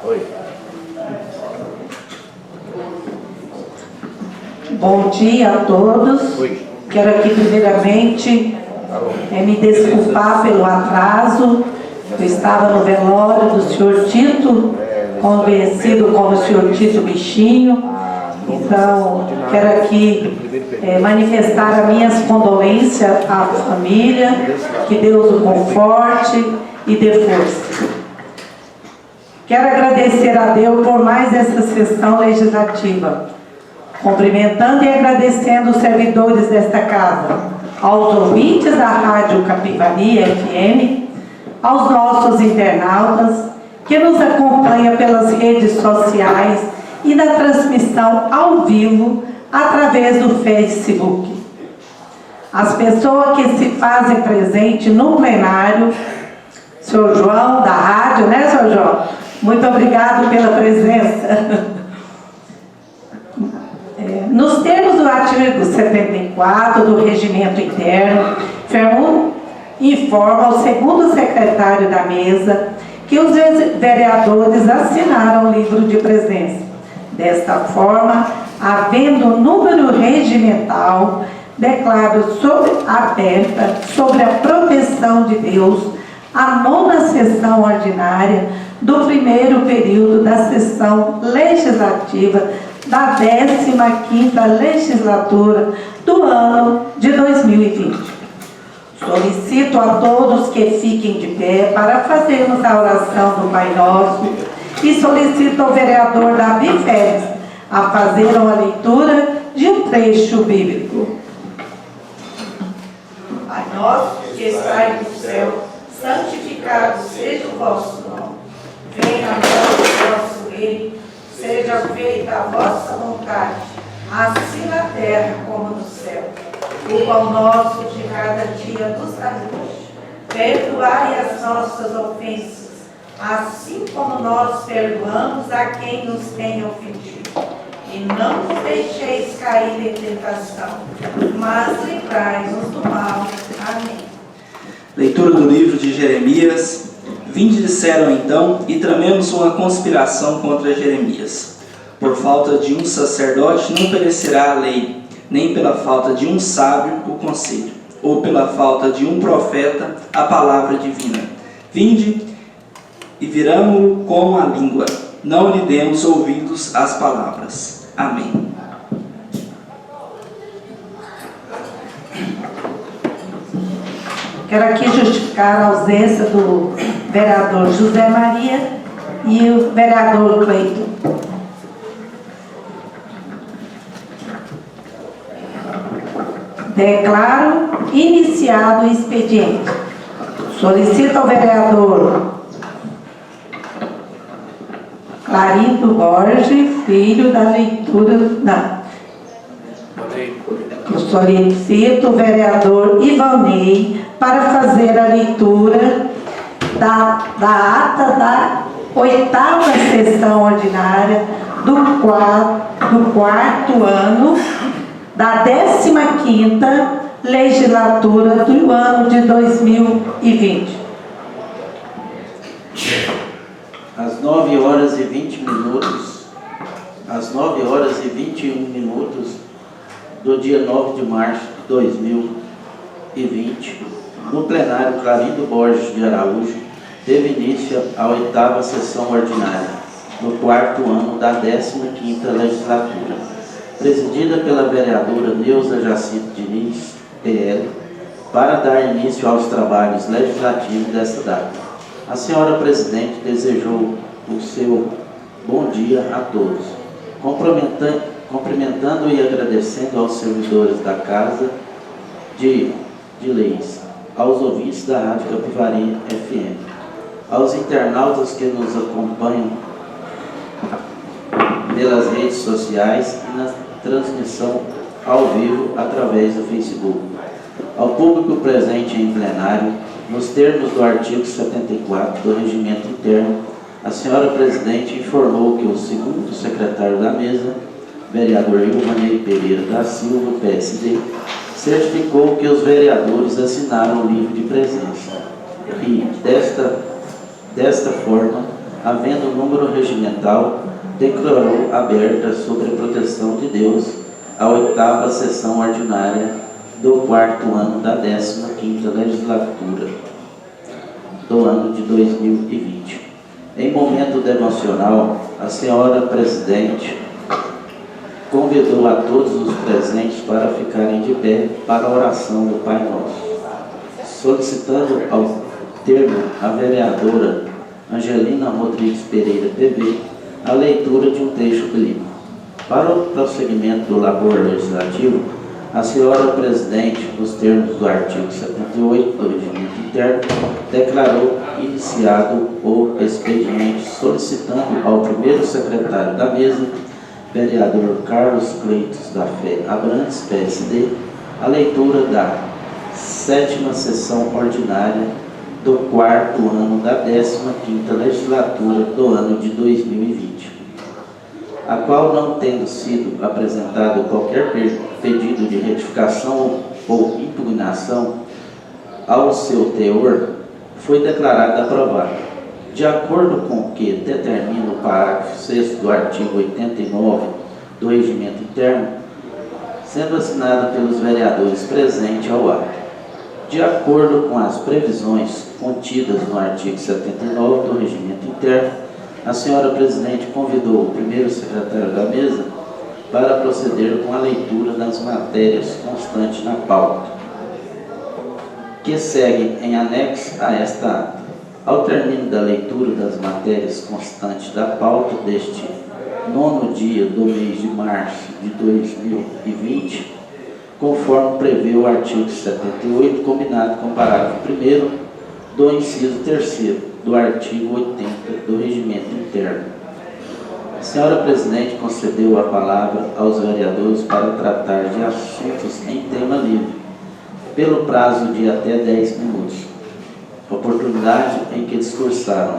Oi. Bom dia a todos. Oi. Quero aqui primeiramente me desculpar pelo atraso. Eu estava no velório do senhor Tito, conhecido como senhor Tito Bichinho. Então, quero aqui manifestar as minhas condolências à família, que Deus o conforte e dê força. Quero agradecer a Deus por mais essa sessão legislativa, cumprimentando e agradecendo os servidores desta casa, aos ouvintes da Rádio Capivari FM, aos nossos internautas que nos acompanham pelas redes sociais e na transmissão ao vivo através do Facebook. As pessoas que se fazem presente no plenário, senhor João da rádio, né, senhor João? Muito obrigado pela presença. Nos termos do artigo 74 do Regimento Interno, informa ao segundo secretário da mesa que os vereadores assinaram o livro de presença. Desta forma, havendo número regimental, declaro aberta sobre a proteção de Deus a 9ª sessão ordinária do primeiro período da sessão legislativa da 15ª legislatura do ano de 2020. Solicito a todos que fiquem de pé para fazermos a oração do Pai Nosso e solicito ao vereador Davi Félix a fazer uma leitura de um trecho bíblico. Pai nosso que estais no céu, santificado seja o vosso nome. Venha a nós o vosso reino, seja feita a vossa vontade, assim na terra como no céu. O pão nosso de cada dia nos dai hoje. Perdoai as nossas ofensas, assim como nós perdoamos a quem nos tem ofendido. E não nos deixeis cair em tentação, mas livrai-nos do mal. Amém. Leitura do livro de Jeremias. Vinde, disseram então, e tramemos uma conspiração contra Jeremias. Por falta de um sacerdote não perecerá a lei, nem pela falta de um sábio o conselho, ou pela falta de um profeta a palavra divina. Vinde e viramo-lo como a língua, não lhe demos ouvidos às palavras. Amém. Quero aqui justificar a ausência do vereador José Maria e o vereador Cleiton. Declaro iniciado o expediente. Solicito ao vereador Clarindo Borges, filho da leitura... Não. Eu solicito o vereador Ivanei para fazer a leitura da ata da 8ª sessão ordinária do quarto ano da 15ª legislatura do ano de 2020. Às 9 horas e 20 minutos, às 9 horas e 21 minutos do dia 9 de março de 2020, no plenário Clarindo Borges de Araújo, teve início a 8ª sessão ordinária do quarto ano da 15ª legislatura, presidida pela vereadora Neuza Jacinto Diniz, PL, para dar início aos trabalhos legislativos desta data. A senhora presidente desejou o seu bom dia a todos, cumprimentando e agradecendo aos servidores da Casa de Leis, aos ouvintes da Rádio Capivari FM, aos internautas que nos acompanham pelas redes sociais e na transmissão ao vivo através do Facebook, ao público presente em plenário, nos termos do artigo 74 do Regimento Interno, a senhora presidente informou que o segundo secretário da mesa, vereador Ilvanei Pereira da Silva, PSD, certificou que os vereadores assinaram o livro de presença e, desta forma, havendo número regimental, declarou aberta, sob a proteção de Deus, a 8ª sessão ordinária do 4º ano da 15ª legislatura do ano de 2020. Em momento devocional, a senhora presidente convidou a todos os presentes para ficarem de pé para a oração do Pai Nosso, solicitando ao termo a vereadora Angelina Rodrigues Pereira, PV, a leitura de um texto bíblico. Para o prosseguimento do labor legislativo, a senhora presidente, nos termos do artigo 78 do Regimento Interno, declarou iniciado o expediente, solicitando ao primeiro secretário da mesa, vereador Carlos Cleitos da Fé Abrantes, PSD, a leitura da 7ª sessão ordinária do 4º ano da 15ª legislatura do ano de 2020, a qual, não tendo sido apresentado qualquer pedido de retificação ou impugnação ao seu teor, foi declarada aprovada. De acordo com o que determina o parágrafo 6º do artigo 89 do Regimento Interno, sendo assinada pelos vereadores presentes ao ato. De acordo com as previsões contidas no artigo 79 do Regimento Interno, a senhora presidente convidou o primeiro secretário da mesa para proceder com a leitura das matérias constantes na pauta, que seguem em anexo a esta ata. Ao término da leitura das matérias constantes da pauta deste 9º dia do mês de março de 2020, conforme prevê o artigo 78, combinado com o parágrafo 1º do inciso 3º do artigo 80 do Regimento Interno, a senhora presidente concedeu a palavra aos vereadores para tratar de assuntos em tema livre, pelo prazo de até 10 minutos, oportunidade em que discursaram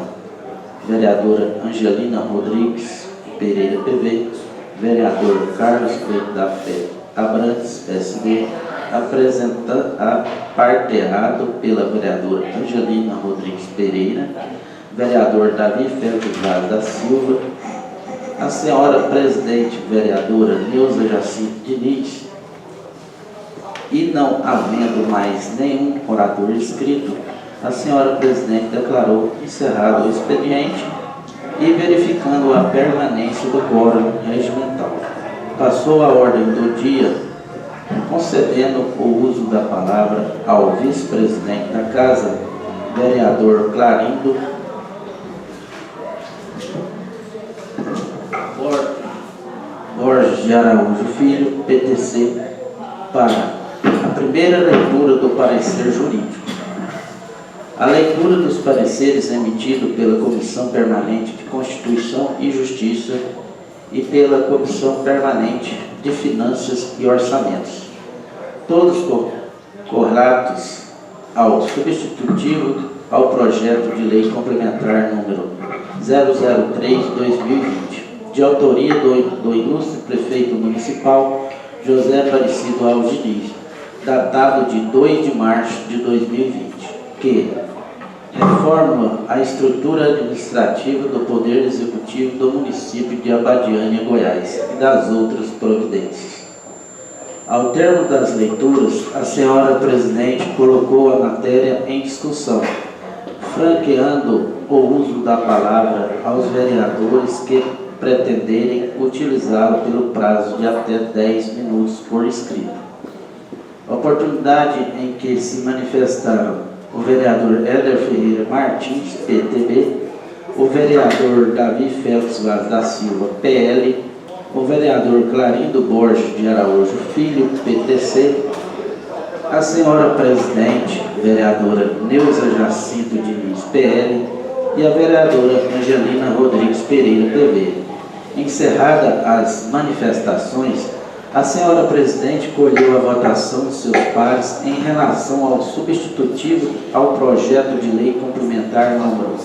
vereadora Angelina Rodrigues Pereira, PV, vereador Carlos Cleitos da Fé Abrantes, PSD, aparterrado pela vereadora Angelina Rodrigues Pereira, vereador Davi Félix Vaz da Silva, a senhora presidente vereadora Neuza Jacinto Diniz, e não havendo mais nenhum orador inscrito, a senhora presidente declarou encerrado o expediente e, verificando a permanência do quórum regimental, passou a ordem do dia, concedendo o uso da palavra ao vice-presidente da Casa, vereador Clarindo Borges de Araújo Filho, PTC, para a primeira leitura do parecer jurídico. A leitura dos pareceres emitidos pela Comissão Permanente de Constituição e Justiça e pela Comissão Permanente de Finanças e Orçamentos, todos correlatos ao substitutivo ao projeto de lei complementar número 003/2020, de autoria do ilustre prefeito municipal José Aparecido Alves Diniz, datado de 2 de março de 2020, que reforma a estrutura administrativa do Poder Executivo do município de Abadiânia, Goiás, e das outras providências. Ao termo das leituras, a senhora presidente colocou a matéria em discussão, franqueando o uso da palavra aos vereadores que pretenderem utilizá-lo pelo prazo de até 10 minutos por escrito. Oportunidade em que se manifestaram o vereador Éder Ferreira Martins, PTB, o vereador Davi Félix Vaz da Silva, PL, o vereador Clarindo Borges de Araújo Filho, PTC, a senhora presidente, vereadora Neuza Jacinto Diniz, PL, e a vereadora Angelina Rodrigues Pereira, PV. Encerrada as manifestações, a senhora presidente colheu a votação de seus pares em relação ao substitutivo ao projeto de lei complementar número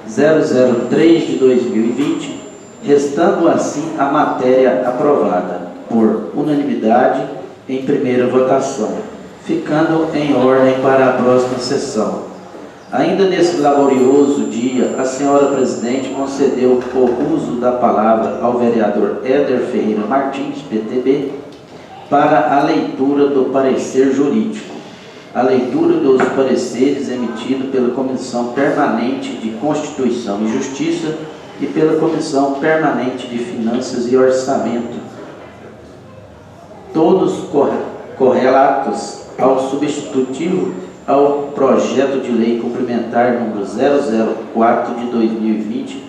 003 de 2020, restando assim a matéria aprovada por unanimidade em primeira votação, ficando em ordem para a próxima sessão. Ainda nesse laborioso dia, a senhora presidente concedeu o uso da palavra ao vereador Éder Ferreira Martins, PTB, para a leitura do parecer jurídico. A leitura dos pareceres emitidos pela Comissão Permanente de Constituição e Justiça e pela Comissão Permanente de Finanças e Orçamento, todos correlatos ao substitutivo ao projeto de lei complementar número 004 de 2020,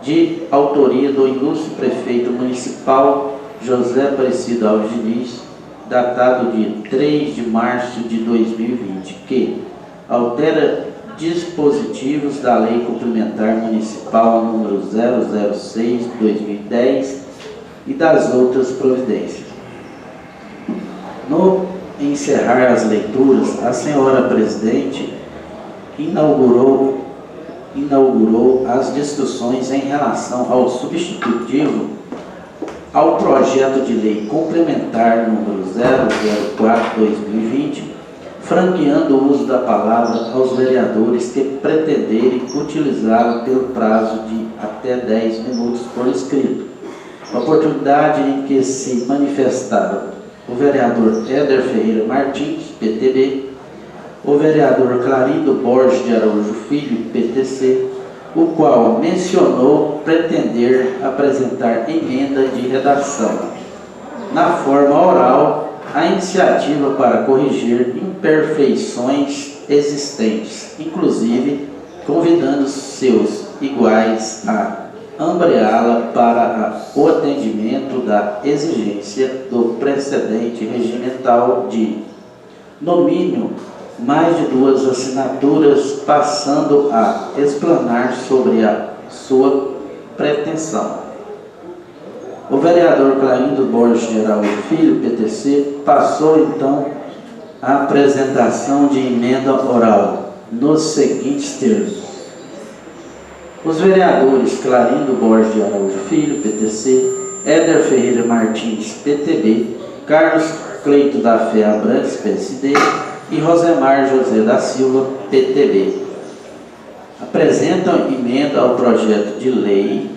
de autoria do ilustre prefeito municipal José Aparecido Alves Diniz, datado de 3 de março de 2020, que altera dispositivos da Lei Complementar Municipal número 006 de 2010 e das outras providências. No encerrar as leituras, a senhora presidente inaugurou as discussões em relação ao substitutivo ao projeto de lei complementar número 004/2020, franqueando o uso da palavra aos vereadores que pretenderem utilizá-lo pelo prazo de até 10 minutos por escrito. Oportunidade em que se manifestaram o vereador Éder Ferreira Martins, PTB, o vereador Clarindo Borges de Araújo Filho, PTC, o qual mencionou pretender apresentar emenda de redação, na forma oral, a iniciativa para corrigir imperfeições existentes, inclusive convidando seus iguais a ampliá-la para o atendimento da exigência do precedente regimental de, no mínimo, mais de 2 assinaturas, passando a explanar sobre a sua pretensão. O vereador Clarindo Borges de Araújo Filho, PTC, passou então a apresentação de emenda oral nos seguintes termos. Os vereadores Clarindo Borges de Araújo Filho, PTC, Éder Ferreira Martins, PTB, Carlos Cleito da Fé Abrantes, PSD, e Rosemar José da Silva, PTB, apresentam emenda ao projeto de lei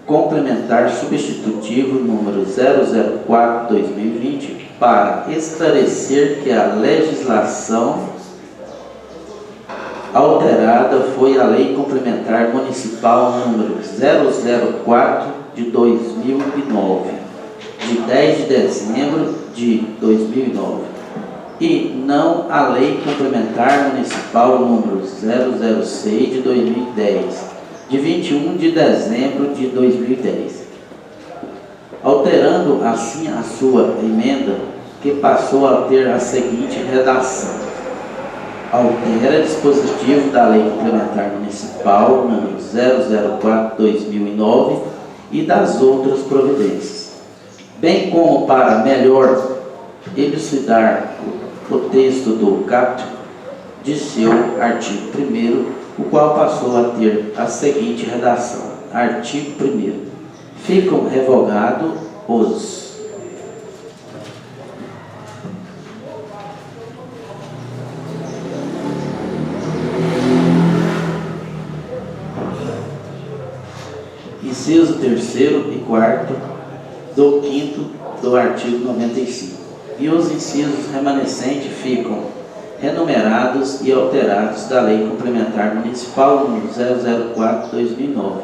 complementar substitutivo número 004/2020 para esclarecer que a legislação alterada foi a Lei Complementar Municipal número 004 de 2009, de 10 de dezembro de 2009, e não a Lei Complementar Municipal número 006 de 2010, de 21 de dezembro de 2010, alterando assim a sua emenda, que passou a ter a seguinte redação: altera dispositivo da Lei Complementar Municipal número 004/2009 e das outras providências, bem como para melhor elucidar o texto do caput de seu artigo 1º, o qual passou a ter a seguinte redação: artigo 1º. Ficam revogados os inciso 3º e 4º do 5º do artigo 95. E os incisos remanescentes ficam renumerados e alterados da Lei Complementar Municipal número 004/2009.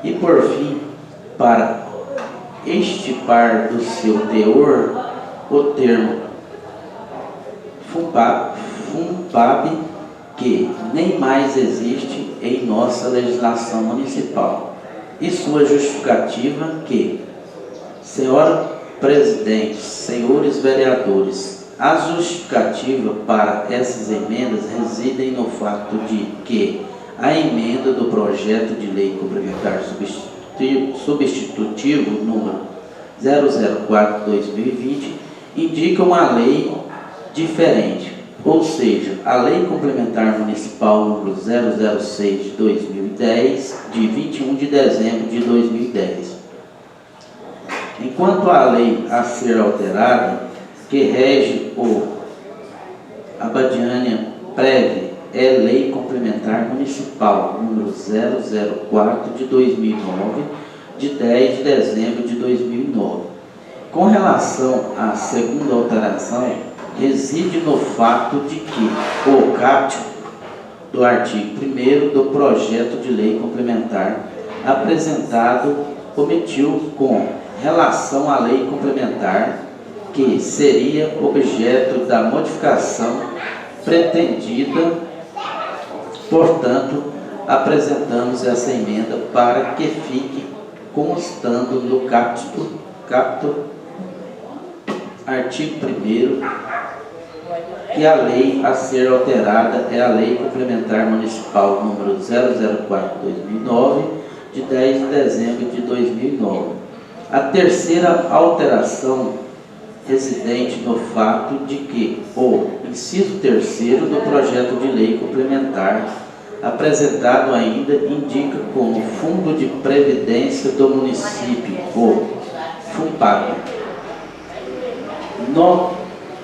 E por fim, para extirpar do seu teor o termo FUNPAB, que nem mais existe em nossa legislação municipal, e sua justificativa que, senhora presidente, senhores vereadores, a justificativa para essas emendas residem no fato de que a emenda do projeto de lei complementar substitutivo número 004/2020 indica uma lei diferente, ou seja, a Lei Complementar Municipal número 006 de 2010, de 21 de dezembro de 2010. Enquanto a lei a ser alterada, que rege o Abadiânia Preve é Lei Complementar Municipal número 004 de 2009, de 10 de dezembro de 2009. Com relação à segunda alteração, reside no fato de que o caput do artigo 1º do projeto de lei complementar apresentado omitiu com relação à lei complementar que seria objeto da modificação pretendida. Portanto, apresentamos essa emenda para que fique constando no caput artigo 1º que a lei a ser alterada é a Lei Complementar Municipal número 004/2009, de 10 de dezembro de 2009. A terceira alteração residente no fato de que o inciso 3º do projeto de lei complementar apresentado ainda indica como Fundo de Previdência do Município, o FUNPAP,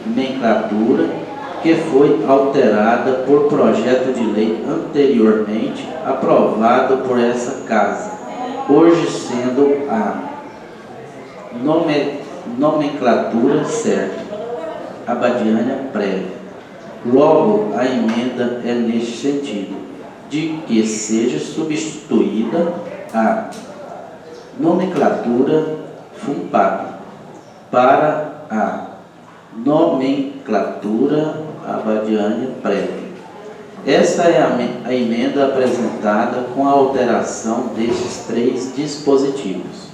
nomenclatura que foi alterada por projeto de lei anteriormente aprovado por essa Casa, hoje sendo a nomenclatura certa, Abadiânia prévia. Logo, a emenda é neste sentido, de que seja substituída a nomenclatura FUNPAP para a nomenclatura Abadiânia prévia. Essa é a emenda apresentada com a alteração destes 3 dispositivos.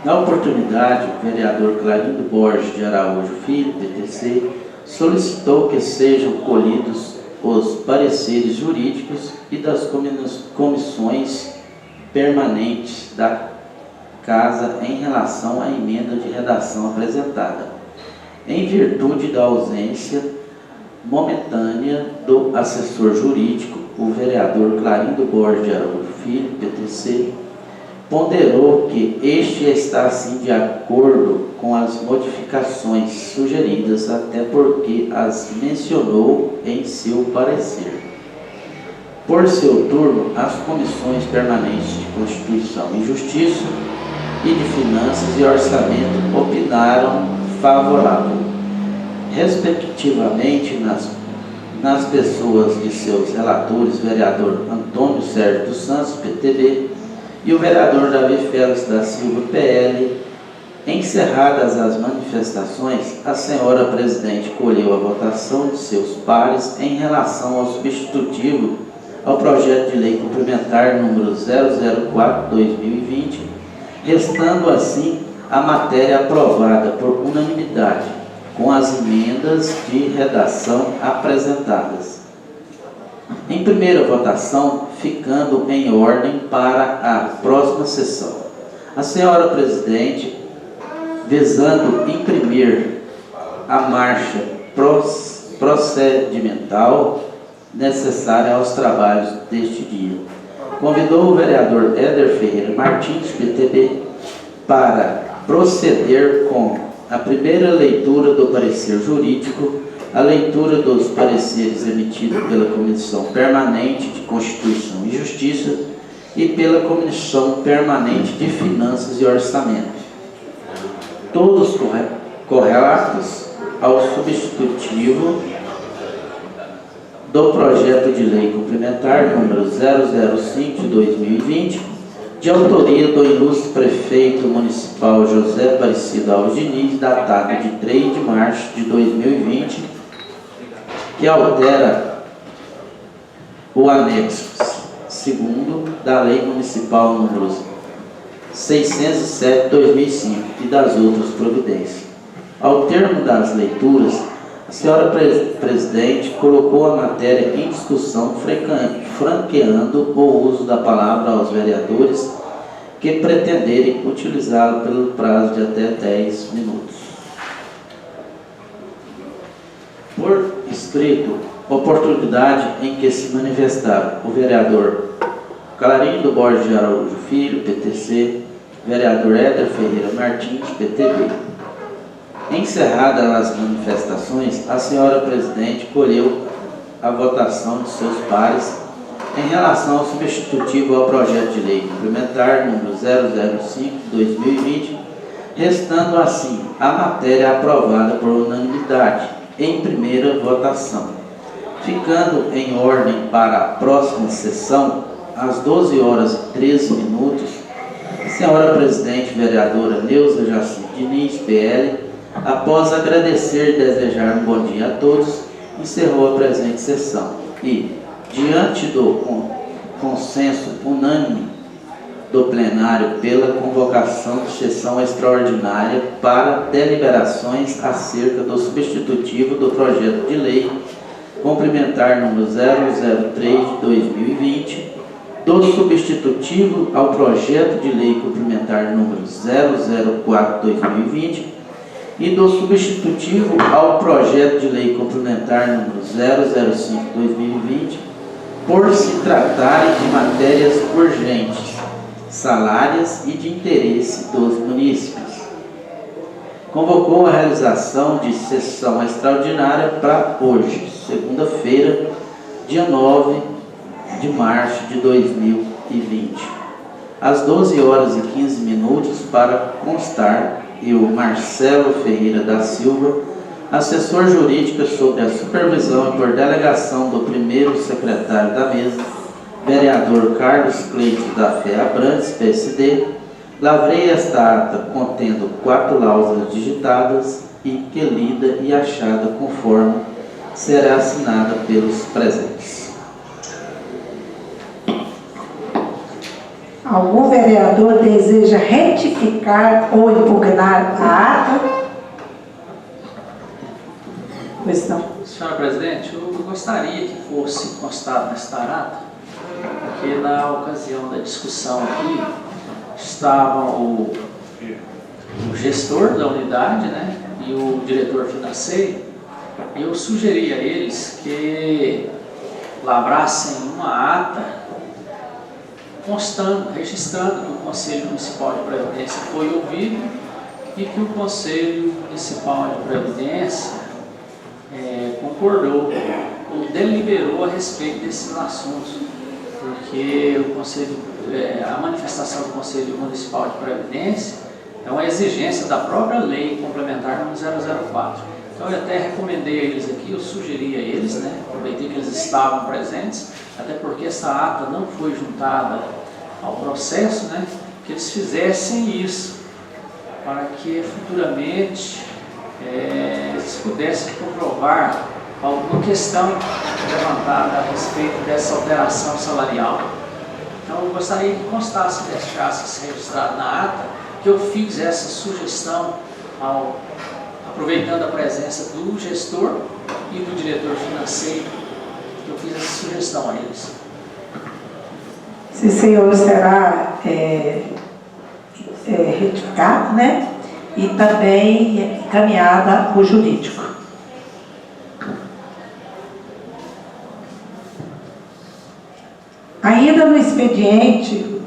Na oportunidade, o vereador Clarindo Borges de Araújo Filho, PTC, solicitou que sejam colhidos os pareceres jurídicos e das comissões permanentes da Casa em relação à emenda de redação apresentada, em virtude da ausência momentânea do assessor jurídico. O vereador Clarindo Borges de Araújo Filho, PTC, ponderou que este está assim de acordo com as modificações sugeridas, até porque as mencionou em seu parecer. Por seu turno, as comissões permanentes de Constituição e Justiça e de Finanças e Orçamento opinaram favorável, respectivamente nas pessoas de seus relatores, vereador Antônio Sérgio dos Santos, PTB, e o vereador Davi Félix da Silva, PL. Encerradas as manifestações, a senhora presidente colheu a votação de seus pares em relação ao substitutivo ao projeto de lei complementar número 004/2020, restando assim a matéria aprovada por unanimidade, com as emendas de redação apresentadas. Em primeira votação, ficando em ordem para a próxima sessão, a senhora presidente, visando imprimir a marcha procedimental necessária aos trabalhos deste dia, convidou o vereador Éder Ferreira Martins, PTB, para proceder com a primeira leitura do parecer jurídico, a leitura dos pareceres emitidos pela Comissão Permanente de Constituição e Justiça e pela Comissão Permanente de Finanças e Orçamento, todos correlatos ao substitutivo do projeto de lei complementar número 005 de 2020, de autoria do ilustre prefeito municipal José Aparecido Alves Diniz, datado de 3 de março de 2020, que altera o anexo 2º da Lei Municipal número 607 de 2005 e das outras providências. Ao termo das leituras, a senhora presidente colocou a matéria em discussão, franqueando o uso da palavra aos vereadores que pretenderem utilizá-lo pelo prazo de até 10 minutos. Por escrito, oportunidade em que se manifestaram o vereador Clarindo Borges de Araújo Filho, PTC, vereador Éder Ferreira Martins, PTB. Encerradas as manifestações, a senhora presidente colheu a votação de seus pares em relação ao substitutivo ao projeto de lei complementar número 005/2020, restando assim a matéria aprovada por unanimidade em primeira votação, ficando em ordem para a próxima sessão, às 12h13, a senhora presidente vereadora Neuza Jacinto Diniz, PL, após agradecer e desejar um bom dia a todos, encerrou a presente sessão e, diante do consenso unânime do plenário pela convocação de sessão extraordinária para deliberações acerca do substitutivo do projeto de lei complementar número 003/2020, do substitutivo ao projeto de lei complementar número 004/2020 e do substitutivo ao projeto de lei complementar número 005/2020, por se tratarem de matérias urgentes, salárias e de interesse dos munícipes. Convocou a realização de sessão extraordinária para hoje, segunda-feira, dia 9 de março de 2020, às 12h15, para constar, eu, Marcelo Ferreira da Silva, assessor jurídico sobre a supervisão e por delegação do primeiro secretário da mesa, vereador Carlos Cleiton da Fé Abrantes, PSD, lavrei esta ata contendo 4 láusulas digitadas e que lida e achada conforme será assinada pelos presentes. Algum vereador deseja retificar ou impugnar a ata? Questão. Senhora presidente, eu gostaria que fosse constado nesta ata, porque na ocasião da discussão aqui estavam o gestor da unidade, né, e o diretor financeiro, e eu sugeri a eles que lavrassem uma ata constando, registrando que o Conselho Municipal de Previdência foi ouvido e que o Conselho Municipal de Previdência concordou ou deliberou a respeito desses assuntos, porque o Conselho, a manifestação do Conselho Municipal de Previdência é uma exigência da própria lei complementar número 004. Então eu até recomendei a eles aqui, eu sugeri a eles, né, aproveitei que eles estavam presentes, até porque essa ata não foi juntada ao processo, né, que eles fizessem isso, para que futuramente eles pudessem comprovar alguma questão levantada a respeito dessa alteração salarial. Então eu gostaria que constasse, deixasse registrado na ata, que eu fiz essa sugestão, aproveitando a presença do gestor e do diretor financeiro, eu fiz essa sugestão a eles. Esse senhor será retificado, né? E também encaminhada ao jurídico. Ainda no expediente,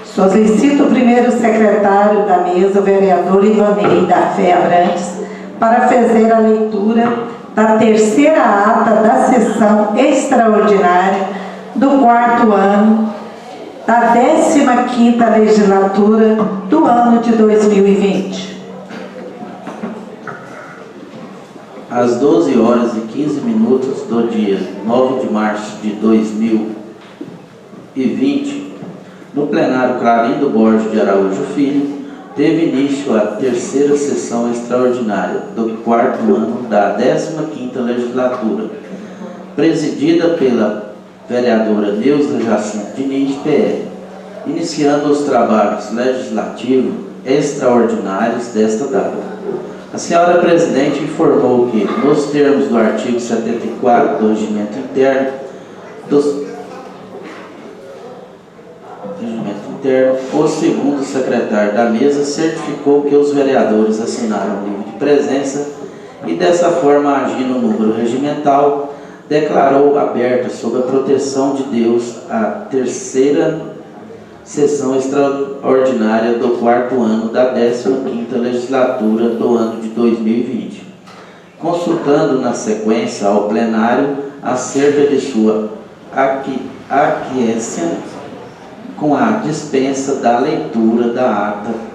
solicito o primeiro secretário da mesa, o vereador Ivanei da Fé Abrantes, para fazer a leitura da terceira ata da sessão extraordinária do 4º ano da 15ª legislatura do ano de 2020. Às 12h15 do dia 9 de março de 2020, no plenário Clarindo Borges de Araújo Filho, teve início a terceira sessão extraordinária do 4º ano da 15ª legislatura, presidida pela vereadora Neuza Jacinto Diniz, PL, iniciando os trabalhos legislativos extraordinários desta data. A senhora presidente informou que, nos termos do artigo 74 do Regimento Interno, o segundo secretário da mesa certificou que os vereadores assinaram o livro de presença e, dessa forma, agindo no número regimental, declarou aberta, sob a proteção de Deus, a terceira sessão extraordinária do 4º ano da 15ª legislatura do ano de 2020. consultando na sequência ao plenário acerca de sua aquiescência com a dispensa da leitura da ata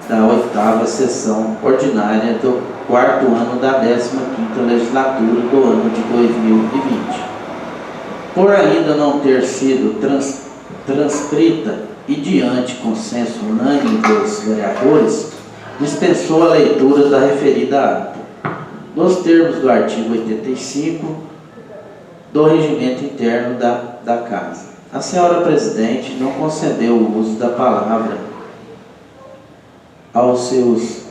da 8ª sessão ordinária do 4º ano da 15ª legislatura do ano de 2020. Por ainda não ter sido transcrita e diante consenso unânime dos vereadores, dispensou a leitura da referida ata, nos termos do artigo 85 do Regimento Interno da Casa. A senhora presidente não concedeu o uso da palavra aos seus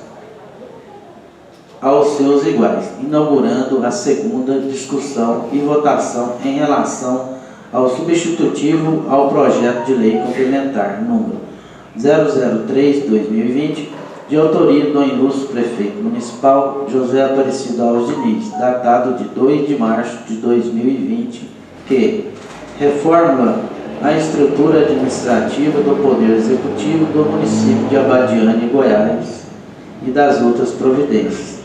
iguais, inaugurando a segunda discussão e votação em relação ao substitutivo ao projeto de lei complementar número 003/2020, de autoria do ilustre prefeito municipal José Aparecido Alves Diniz, datado de 2 de março de 2020, que reforma a estrutura administrativa do Poder Executivo do município de Abadiânia, Goiás, e das outras providências.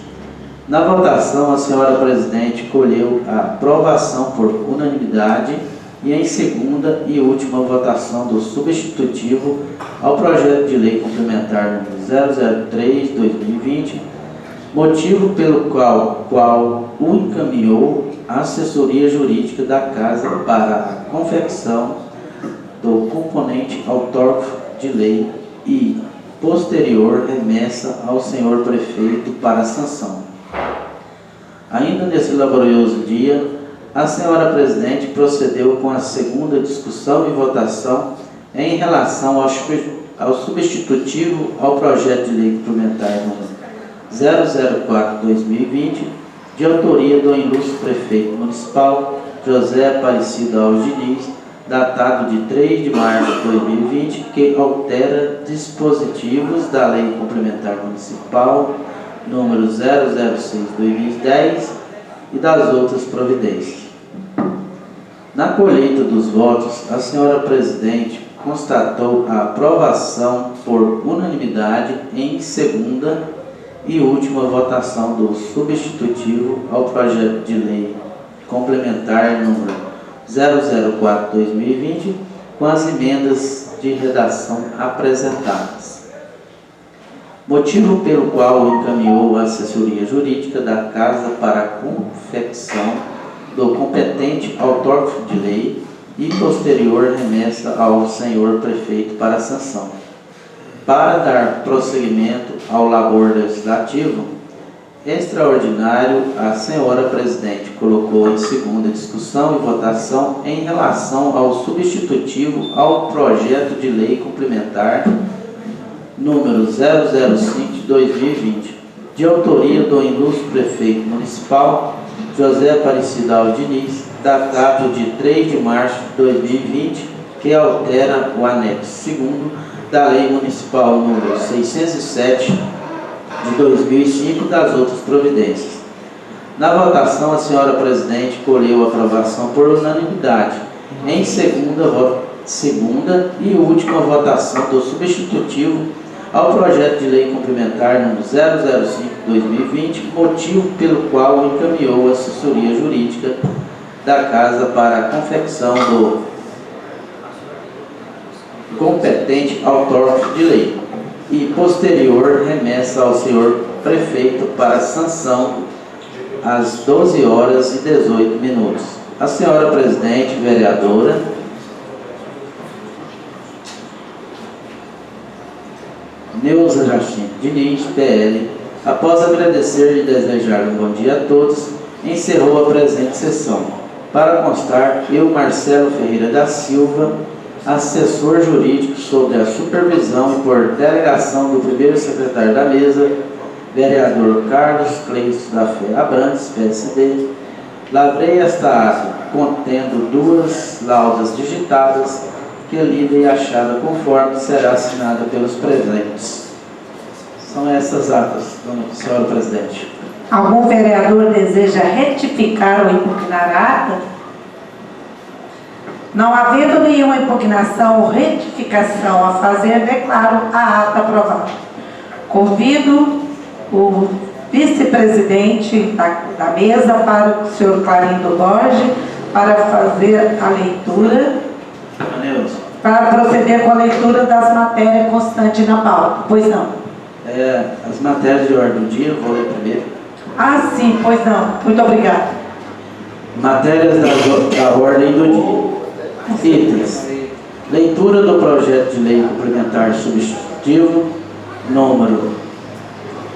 Na votação, a senhora presidente colheu a aprovação por unanimidade e, em segunda e última votação do substitutivo ao projeto de lei complementar número 003/2020, motivo pelo qual o encaminhou a assessoria jurídica da Casa para a confecção do componente autógrafo de lei e posterior remessa ao senhor prefeito para sanção. Ainda nesse laborioso dia, a senhora presidente procedeu com a segunda discussão e votação em relação ao substitutivo ao projeto de lei complementar número 004/2020, de autoria do ilustre prefeito municipal José Aparecido Alves Diniz, datado de 3 de março de 2020, que altera dispositivos da lei complementar municipal número 006/2010 e das outras providências. Na colheita dos votos, a senhora presidente constatou a aprovação por unanimidade em segunda e última votação do substitutivo ao projeto de lei complementar número 004/2020, com as emendas de redação apresentadas. Motivo pelo qual encaminhou a assessoria jurídica da Casa para a confecção do competente autógrafo de lei e posterior remessa ao senhor prefeito para sanção. Para dar prosseguimento ao labor legislativo extraordinário, a senhora presidente colocou em segunda discussão e votação em relação ao substitutivo ao projeto de lei complementar número 005/2020, de autoria do ilustre prefeito municipal José Aparecido Alves Diniz, datado de 3 de março de 2020, que altera o anexo 2º da Lei Municipal número 607 de 2005 e das outras providências. Na votação, a senhora presidente colheu a aprovação por unanimidade em segunda e última votação do substitutivo ao projeto de lei complementar número 005/2020, motivo pelo qual encaminhou a assessoria jurídica da Casa para a confecção do competente autógrafo de lei e posterior remessa ao senhor prefeito para sanção às 12h18. A senhora presidente, vereadora Neuza Jacinto Diniz, PL, após agradecer e desejar um bom dia a todos, encerrou a presente sessão. Para constar, eu, Marcelo Ferreira da Silva, assessor jurídico sob a supervisão e por delegação do primeiro secretário da mesa, vereador Carlos Cleito da Fé Abrantes, PSD, lavrei esta ata contendo 2 laudas digitadas, que lida e achada conforme será assinada pelos presentes. São essas atas, senhora presidente. Algum vereador deseja retificar ou impugnar a ata? Não havendo nenhuma impugnação ou retificação a fazer, declaro a ata aprovada. Convido o vice-presidente da mesa para o senhor Clarindo Borges, para fazer a leitura, para proceder com a leitura das matérias constantes na pauta. Pois não? As matérias de ordem do dia, eu vou ler primeiro. Ah, sim, pois não. Muito obrigada. Matérias da ordem do dia. Itens. Leitura do projeto de lei complementar substitutivo número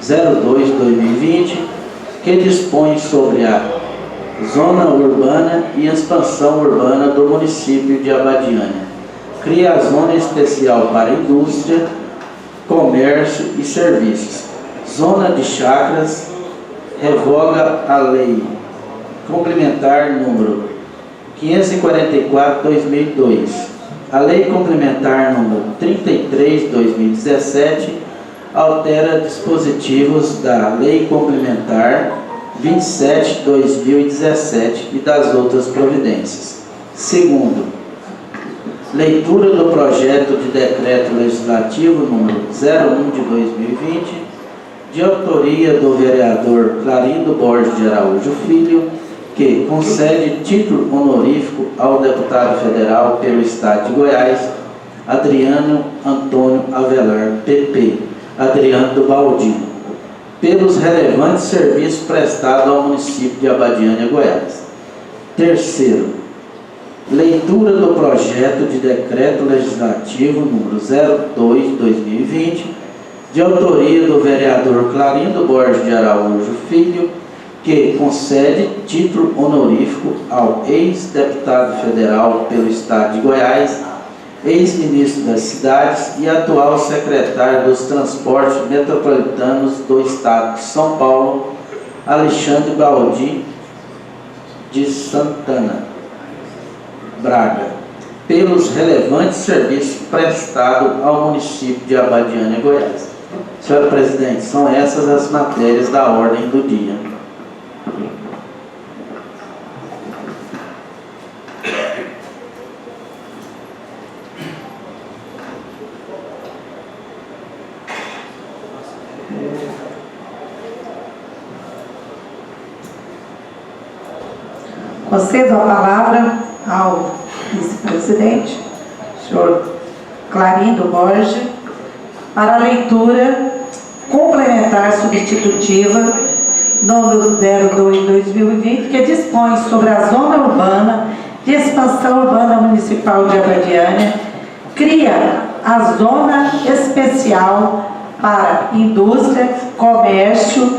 02/2020, que dispõe sobre a zona urbana e expansão urbana do município de Abadiânia. Cria a zona especial para indústria, comércio e serviços. Zona de chacras. Revoga a lei complementar número 544/2002. A lei complementar número 33/2017 altera dispositivos da lei complementar 27/2017 e das outras providências. Segundo, leitura do projeto de decreto legislativo número 01/2020, de autoria do vereador Clarindo Borges de Araújo Filho, que concede título honorífico ao deputado federal pelo Estado de Goiás, Adriano Antônio Avelar, PP, Adriano do Baldino, pelos relevantes serviços prestados ao município de Abadiânia, Goiás. Terceiro, leitura do projeto de decreto legislativo número 02/2020, de autoria do vereador Clarindo Borges de Araújo Filho, que concede título honorífico ao ex-deputado federal pelo Estado de Goiás, ex-ministro das Cidades e atual secretário dos Transportes Metropolitanos do Estado de São Paulo, Alexandre Baldi de Santana Braga, pelos relevantes serviços prestados ao município de Abadiânia, Goiás. Senhora Presidente, são essas as matérias da ordem do dia. Concedo a palavra ao vice-presidente, senhor Clarindo Borges, para a leitura complementar substitutiva número 02/2020, que dispõe sobre a zona urbana de expansão urbana municipal de Abadiânia, cria a zona especial para indústria, comércio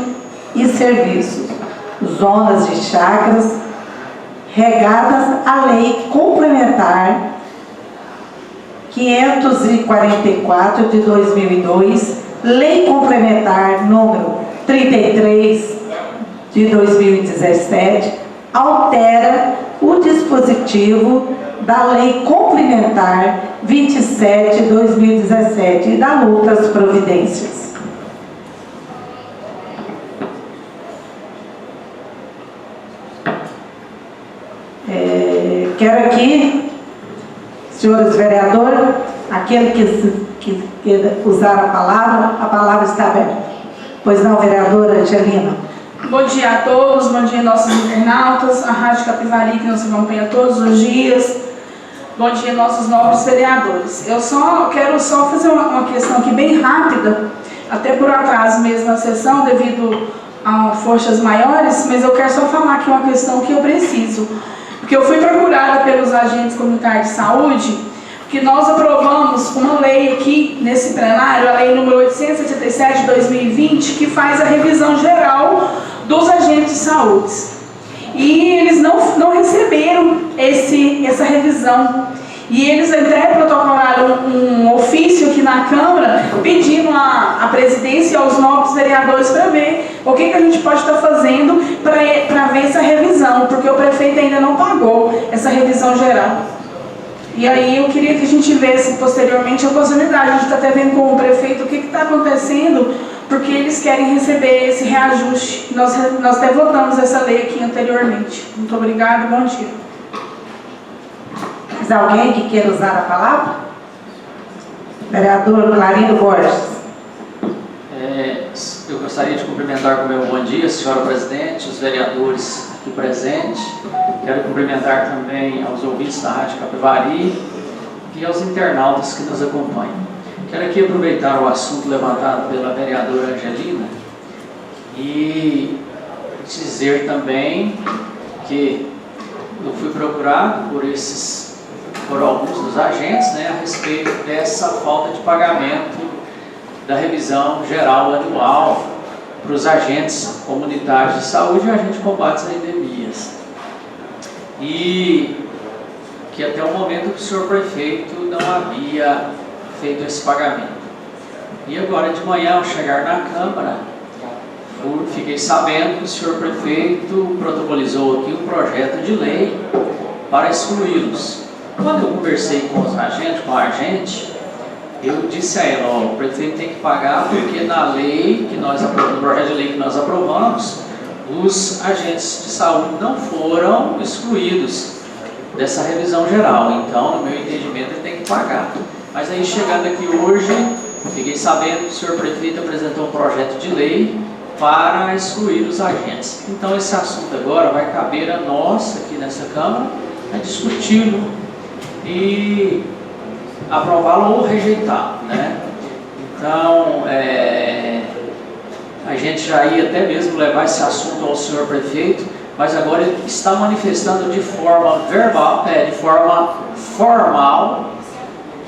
e serviços, zonas de chacras, regadas à lei complementar 544 de 2002, lei complementar número 33 de 2017, altera o dispositivo da lei complementar 27 de 2017 e dá outras providências. Quero aqui, senhores vereadores, aquele que usar a palavra está aberta. Pois não, vereadora Angelina? Bom dia a todos, bom dia nossos internautas, a Rádio Capivari que nos acompanha todos os dias. Bom dia nossos nobres vereadores. Eu quero fazer uma questão aqui bem rápida, até por atraso mesmo na sessão, devido a forças maiores, mas eu quero só falar aqui uma questão que eu preciso. Porque eu fui procurada pelos agentes comunitários de saúde, que nós aprovamos uma lei aqui nesse plenário, a lei número 877 de 2020, que faz a revisão geral dos agentes de saúde. E eles não receberam essa revisão. E eles até protocolaram um ofício aqui na Câmara, pedindo à presidência e aos nobres vereadores para ver o que a gente pode estar fazendo para ver essa revisão, porque o prefeito ainda não pagou essa revisão geral. E aí eu queria que a gente visse posteriormente a possibilidade. A gente está até vendo com o prefeito o que está acontecendo, porque eles querem receber esse reajuste. Nós até votamos essa lei aqui anteriormente. Muito obrigada, bom dia. Mais alguém que queira usar a palavra? Vereador Clarindo Borges. Eu gostaria de cumprimentar com o meu bom dia, senhora presidente, os vereadores aqui presentes. Quero cumprimentar também aos ouvintes da Rádio Capivari e aos internautas que nos acompanham. Quero aqui aproveitar o assunto levantado pela vereadora Angelina e dizer também que eu fui procurado por alguns dos agentes, a respeito dessa falta de pagamento da revisão geral anual para os agentes comunitários de saúde e agentes de combate às endemias. E que até o momento o senhor prefeito não havia feito esse pagamento. E agora de manhã, ao chegar na Câmara, fiquei sabendo que o senhor prefeito protocolizou aqui um projeto de lei para excluí-los. Quando eu conversei com os agentes, com a agente, eu disse a ela, o prefeito tem que pagar porque na lei que nós aprovamos, no projeto de lei que nós aprovamos, os agentes de saúde não foram excluídos dessa revisão geral. Então, no meu entendimento, ele tem que pagar. Mas aí, chegando aqui hoje, fiquei sabendo que o senhor prefeito apresentou um projeto de lei para excluir os agentes. Então, esse assunto agora vai caber a nós, aqui nessa Câmara, a discuti-lo e aprová-lo ou rejeitá-lo, Então, a gente já ia até mesmo levar esse assunto ao senhor prefeito, mas agora ele está manifestando de forma verbal, de forma formal,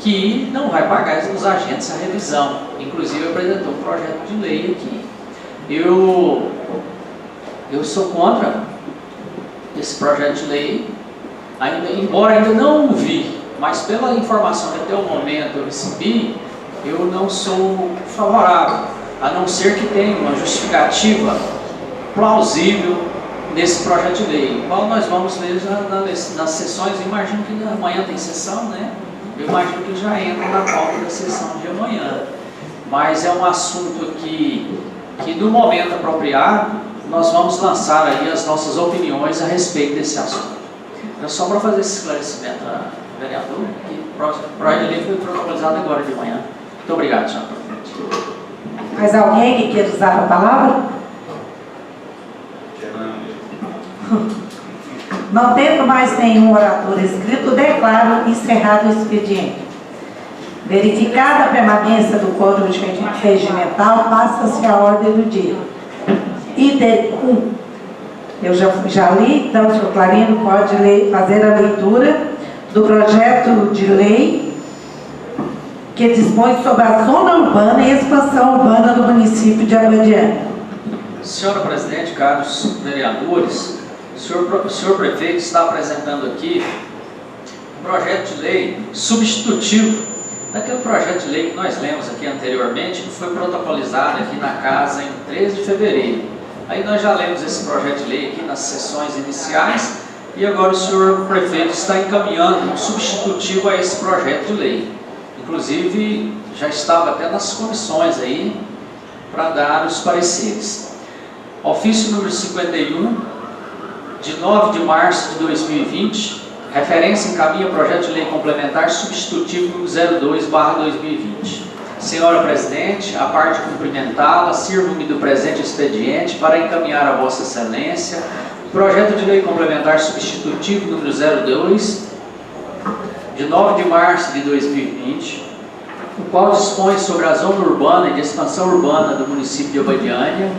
que não vai pagar os agentes a revisão. Inclusive apresentou um projeto de lei aqui. Eu sou contra esse projeto de lei, embora ainda não o vi, mas pela informação que até o momento eu recebi, eu não sou favorável, a não ser que tenha uma justificativa plausível nesse projeto de lei, igual nós vamos ler nas sessões. Eu imagino que amanhã tem sessão, eu imagino que já entra na pauta da sessão de amanhã, mas é um assunto que no momento apropriado nós vamos lançar aí as nossas opiniões a respeito desse assunto. Era só para fazer esse esclarecimento, vereador, que o projeto de lei foi protocolizado agora de manhã. Muito obrigado, senhor presidente. Mais alguém que queira usar a palavra? Não tendo mais nenhum orador inscrito, declaro encerrado o expediente. Verificada a permanência do quórum regimental, passa-se a ordem do dia. Item 1. Eu já li, então o senhor Clarino pode fazer a leitura do projeto de lei que dispõe sobre a zona urbana e expansão urbana do município de Abadiânia. Senhora presidente, caros vereadores, o senhor prefeito está apresentando aqui um projeto de lei substitutivo daquele projeto de lei que nós lemos aqui anteriormente, que foi protocolizado aqui na casa em 13 de fevereiro. Aí nós já lemos esse projeto de lei aqui nas sessões iniciais e agora o senhor prefeito está encaminhando um substitutivo a esse projeto de lei. Inclusive, já estava até nas comissões aí para dar os pareceres. Ofício número 51, de 9 de março de 2020, referência encaminha projeto de lei complementar substitutivo número 02/2020. Senhora presidente, a parte de cumprimentá-la, sirvo-me do presente expediente para encaminhar a Vossa Excelência o projeto de lei complementar substitutivo número 02, de 9 de março de 2020, o qual dispõe sobre a zona urbana e de expansão urbana do município de Abadiânia,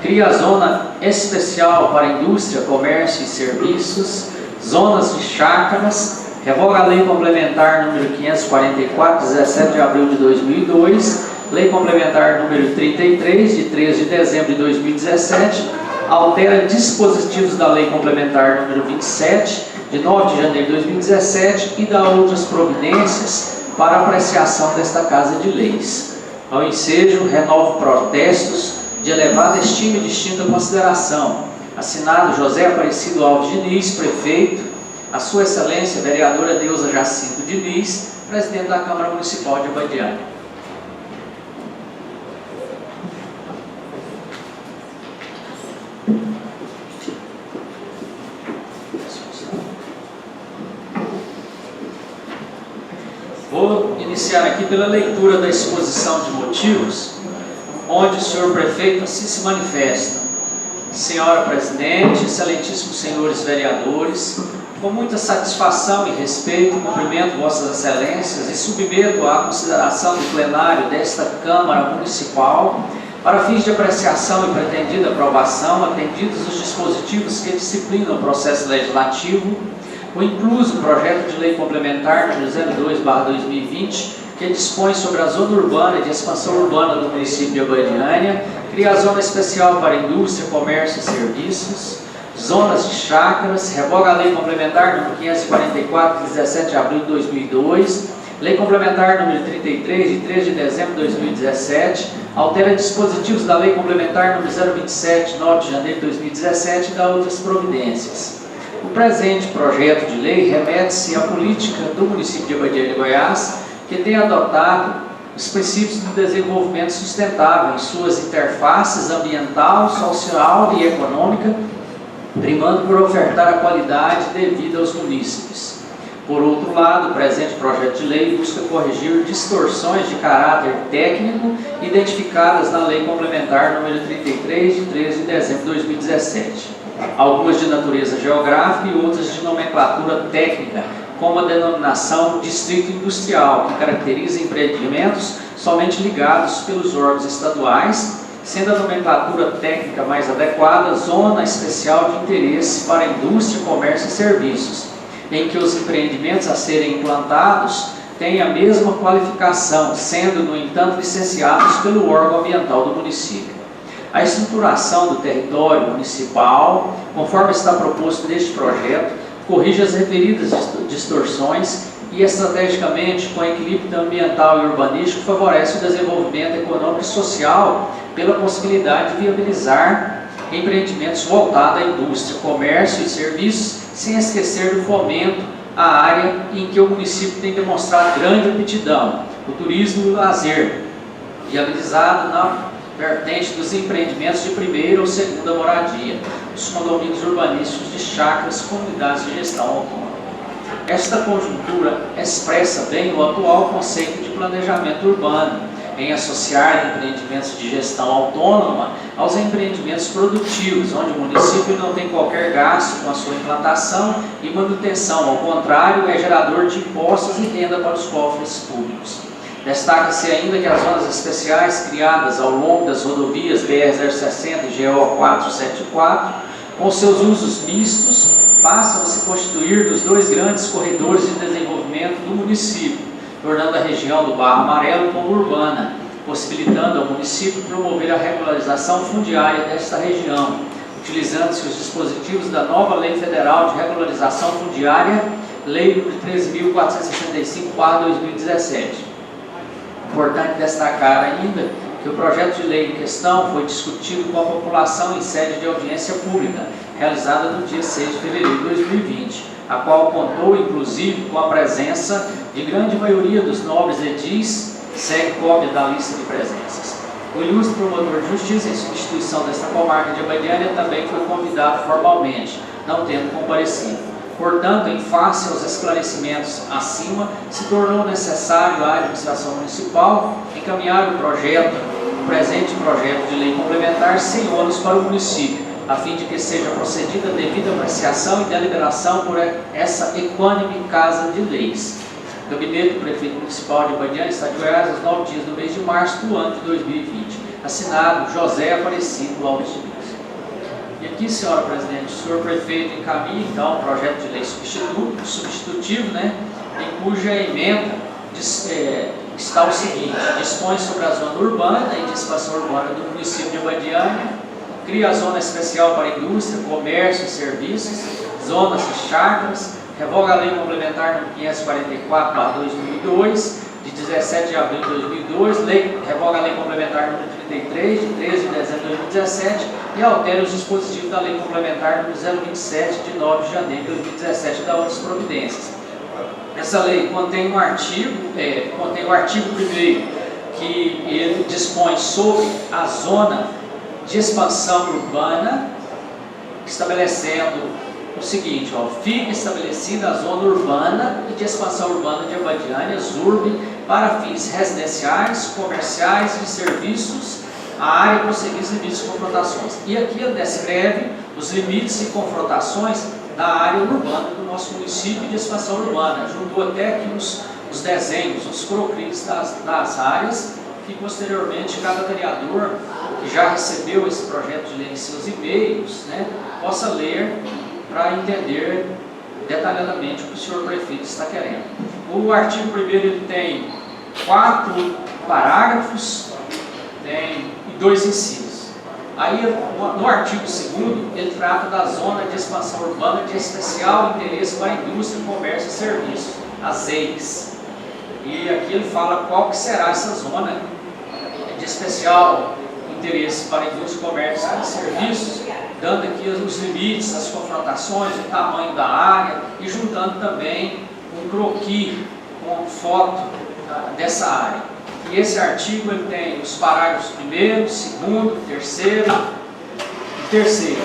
cria a zona especial para indústria, comércio e serviços, zonas de chácaras, revoga a lei complementar número 544, 17 de abril de 2002, lei complementar número 33, de 13 de dezembro de 2017, altera dispositivos da lei complementar número 27, de 9 de janeiro de 2017 e dá outras providências para apreciação desta Casa de Leis. Ao ensejo, renovo protestos de elevada estima e distinta consideração. Assinado José Aparecido Alves Diniz, prefeito, a sua excelência, vereadora Deusa Jacinto Diniz, presidente da Câmara Municipal de Abadiânia. Vou iniciar aqui pela leitura da exposição de motivos onde o senhor prefeito assim se manifesta. Senhora Presidente, excelentíssimos senhores vereadores, com muita satisfação e respeito, cumprimento vossas excelências e submeto à consideração do plenário desta Câmara Municipal, para fins de apreciação e pretendida aprovação, atendidos os dispositivos que disciplinam o processo legislativo, o incluso projeto de lei complementar número 02/2020, que dispõe sobre a zona urbana e de expansão urbana do município de Abadiânia, cria a zona especial para indústria, comércio e serviços, zonas de chácaras, revoga a lei complementar número 544, de 17 de abril de 2002, lei complementar número 33, de 3 de dezembro de 2017, altera dispositivos da lei complementar número 027, de 9 de janeiro de 2017 e dá outras providências. O presente projeto de lei remete-se à política do município de Abadiânia, Goiás, que tem adotado os princípios do desenvolvimento sustentável em suas interfaces ambiental, social e econômica, primando por ofertar a qualidade devida aos munícipes. Por outro lado, o presente projeto de lei busca corrigir distorções de caráter técnico identificadas na Lei Complementar número 33, de 13 de dezembro de 2017. Algumas de natureza geográfica e outras de nomenclatura técnica, como a denominação Distrito Industrial, que caracteriza empreendimentos somente ligados pelos órgãos estaduais, sendo a nomenclatura técnica mais adequada Zona Especial de Interesse para Indústria, Comércio e Serviços, em que os empreendimentos a serem implantados têm a mesma qualificação, sendo, no entanto, licenciados pelo órgão ambiental do município. A estruturação do território municipal, conforme está proposto neste projeto, corrige as referidas distorções e, estrategicamente, com equilíbrio ambiental e urbanístico, favorece o desenvolvimento econômico e social pela possibilidade de viabilizar empreendimentos voltados à indústria, comércio e serviços, sem esquecer do fomento à área em que o município tem demonstrado grande aptidão, o turismo e o lazer, viabilizado na vertente dos empreendimentos de primeira ou segunda moradia, os condomínios urbanísticos de chácaras, comunidades de gestão autônoma. Esta conjuntura expressa bem o atual conceito de planejamento urbano, em associar empreendimentos de gestão autônoma aos empreendimentos produtivos, onde o município não tem qualquer gasto com a sua implantação e manutenção, ao contrário, é gerador de impostos e renda para os cofres públicos. Destaca-se ainda que as zonas especiais criadas ao longo das rodovias BR-060 e GO 474, com seus usos mistos, passam a se constituir dos dois grandes corredores de desenvolvimento do município, tornando a região do Barro Amarelo como urbana, possibilitando ao município promover a regularização fundiária desta região, utilizando-se os dispositivos da nova Lei Federal de Regularização Fundiária, Lei nº 13.465/2017. Importante destacar ainda que o projeto de lei em questão foi discutido com a população em sede de audiência pública, realizada no dia 6 de fevereiro de 2020, a qual contou, inclusive, com a presença de grande maioria dos nobres edis, segue cópia da lista de presenças. O ilustre promotor de justiça, em substituição desta comarca de Abadiânia, também foi convidado formalmente, não tendo comparecido. Portanto, em face aos esclarecimentos acima, se tornou necessário à administração municipal encaminhar o presente projeto de lei complementar sem ônus para o município, a fim de que seja procedida a devida apreciação e deliberação por essa equânime Casa de Leis. O Gabinete do Prefeito Municipal de Abadiânia, Estado de Goiás, aos 9 dias do mês de março do ano de 2020. Assinado José Aparecido Alves de Lins. E aqui, senhora Presidente, o senhor Prefeito encaminha, então, o projeto de lei substitutivo, em cuja emenda está o seguinte: dispõe sobre a zona urbana e de expansão urbana do município de Abadiânia, cria a zona especial para indústria, comércio e serviços, zonas de chácaras, revoga a lei complementar número 544/2002, de 17 de abril de 2002, revoga a lei complementar número 33, de 13 de dezembro de 2017, e altera os dispositivos da lei complementar número 027, de 9 de janeiro de 2017, da outras providências. Essa lei contém o artigo 1º, que ele dispõe sobre a zona de expansão urbana, estabelecendo o seguinte: fica estabelecida a zona urbana e de expansão urbana de Abadiânia, ZURB, para fins residenciais, comerciais, de serviços a área para prosseguir os limites e confrontações. E aqui ele descreve os limites e confrontações da área urbana do nosso município e de expansão urbana. Juntou até aqui os desenhos, os croquis das áreas, que posteriormente cada vereador que já recebeu esse projeto de lei em seus e-mails, né, possa ler para entender detalhadamente o que o senhor prefeito está querendo. O artigo 1º ele tem 4 parágrafos e 2 incisos. Aí no artigo 2º ele trata da zona de expansão urbana de especial interesse para a indústria, comércio e serviços, as EICs. E aqui ele fala qual que será essa zona de especial interesse para a indústria, comércio e serviços, dando aqui os limites, as confrontações, o tamanho da área e juntando também um croquis com foto dessa área. E esse artigo ele tem os parágrafos 1º, 2º, 3º e 3º.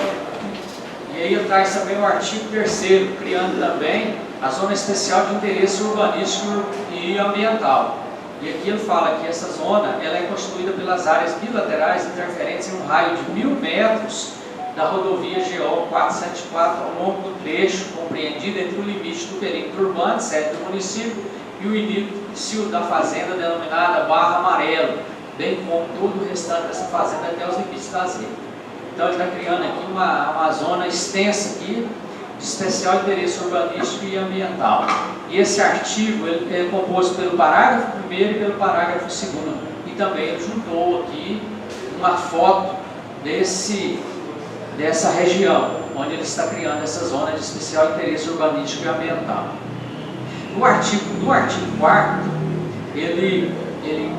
E aí ele traz também o artigo 3º, criando também a zona especial de interesse urbanístico e ambiental. E aqui ele fala que essa zona ela é constituída pelas áreas bilaterais interferentes em um raio de 1000 metros da rodovia GO 474 ao longo do trecho compreendido entre o limite do perímetro urbano, sede do município, e o início da fazenda denominada Barra Amarelo, bem como todo o restante dessa fazenda até os limites da ZEI. Então ele está criando aqui uma zona extensa aqui, de especial interesse urbanístico e ambiental. E esse artigo ele é composto pelo parágrafo 1º e pelo parágrafo 2º. E também ele juntou aqui uma foto dessa região, onde ele está criando essa zona de especial interesse urbanístico e ambiental. No artigo 4º, ele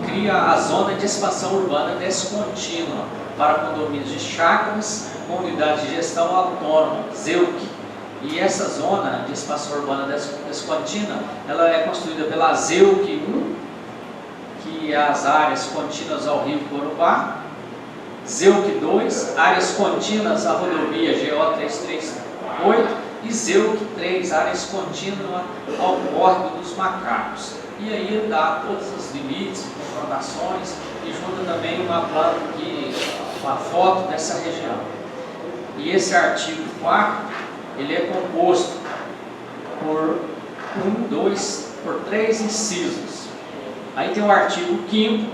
cria a zona de expansão urbana descontínua para condomínios de chácaras com unidade de gestão autônoma, ZEUC. E essa zona de expansão urbana descontínua, ela é construída pela ZEUC 1, que é as áreas contínuas ao Rio Corubá, ZEUC 2, áreas contínuas à rodovia GO 338 e ZEUC 3, áreas contínuas ao Córrego dos Macacos. E aí ele dá todos os limites, confrontações e junta também uma foto dessa região. E esse artigo 4º, ele é composto por 3 incisos. Aí tem o artigo 5º,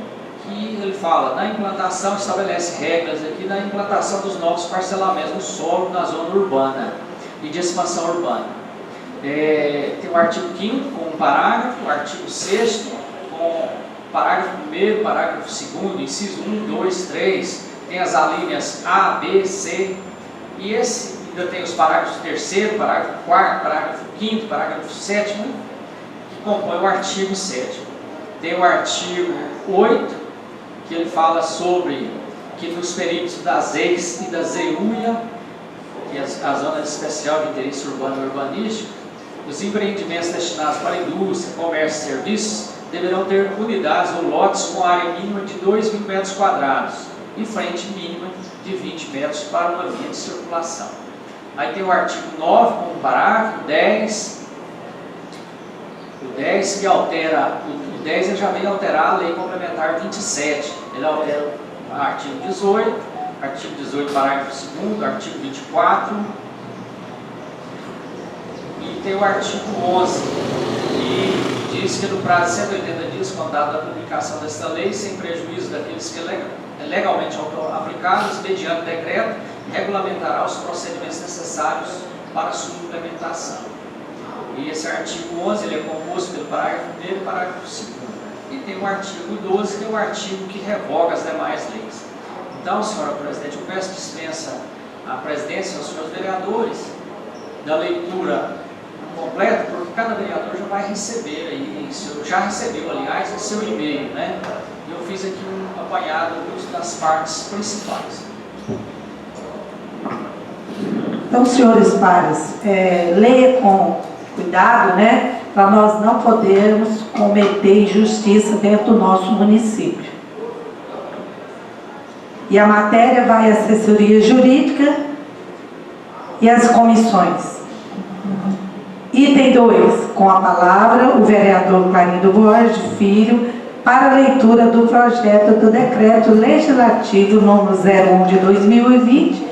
que ele fala, na implantação, estabelece regras aqui da implantação dos novos parcelamentos do solo na zona urbana e de expansão urbana. Tem o artigo 5º com um parágrafo, o artigo 6º com parágrafo 1º, parágrafo 2º, inciso 1, 2, 3, tem as alíneas A, B, C, e esse ainda tem os parágrafos 3º, parágrafo 4º, parágrafo 5º, parágrafo 7º, que compõe o artigo 7º. Tem o artigo 8º, que ele fala sobre que nos perímetros das EICs e da ZEUIA, que é a Zona Especial de Interesse Urbano e Urbanístico, os empreendimentos destinados para indústria, comércio e serviços deverão ter unidades ou lotes com área mínima de 2.000 metros quadrados e frente mínima de 20 metros para uma via de circulação. Aí tem o artigo 9, com um parágrafo, 10, o 10 que altera, o 10 ele já vem alterar a Lei Complementar 27, ele altera o artigo 18, parágrafo 2º, artigo 24, e tem o artigo 11, que diz que no prazo de 180 dias, contado da publicação desta lei, sem prejuízo daqueles que legalmente aplicados, mediante decreto, regulamentará os procedimentos necessários para a sua implementação. E esse artigo 11 ele é composto pelo parágrafo 1º e parágrafo 2º. E tem o artigo 12, que é o artigo que revoga as demais leis. Então, senhora presidente, eu peço dispensa à presidência aos senhores vereadores da leitura completa, porque cada vereador já vai receber aí, já recebeu, aliás, o seu e-mail, né? E eu fiz aqui um apanhado das partes principais. Então, senhores pares, leia com cuidado, né? Para nós não podermos cometer injustiça dentro do nosso município. E a matéria vai à assessoria jurídica e às comissões. Item 2, com a palavra, o vereador Clarindo Borges Filho, para a leitura do projeto do Decreto Legislativo número 01 de 2020,